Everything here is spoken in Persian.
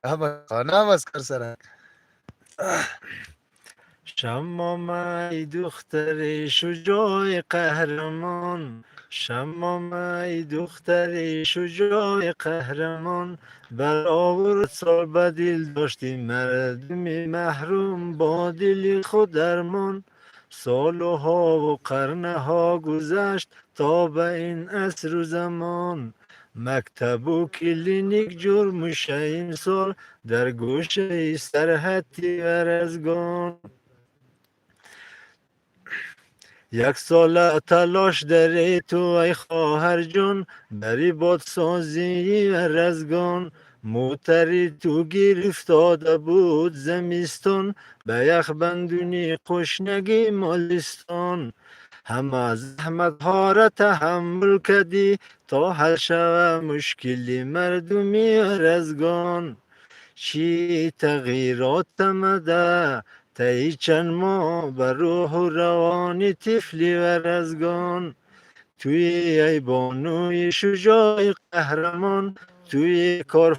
اما خانم از کار سرک. شمام ای دختر شجاع قهرمان، شمام ای دختر شجاع قهرمان، برآورد سال بدیل داشتی مردمی محروم با دل خود درمان. سالها و قرنها گذشت تا به این عصر و زمان، مکتب و کلینیک جرم میشه این سال در گوشه سرحدی ورزگان. یک سال تلاش داری تو ای خواهر جان، بری بادسازی رزگان. موتری تو گیر افتاده بود زمستان، به یخ بندونی قشنگی مالستان. همه زحمت ها را تحمل کردی تا حل شوه مشکلی مردمی رزگان. چی تغییرات آمده طی چند ماه بر روح و روان طفلی ورزگان. توی ای بانوی شجاع قهرمان، توی کار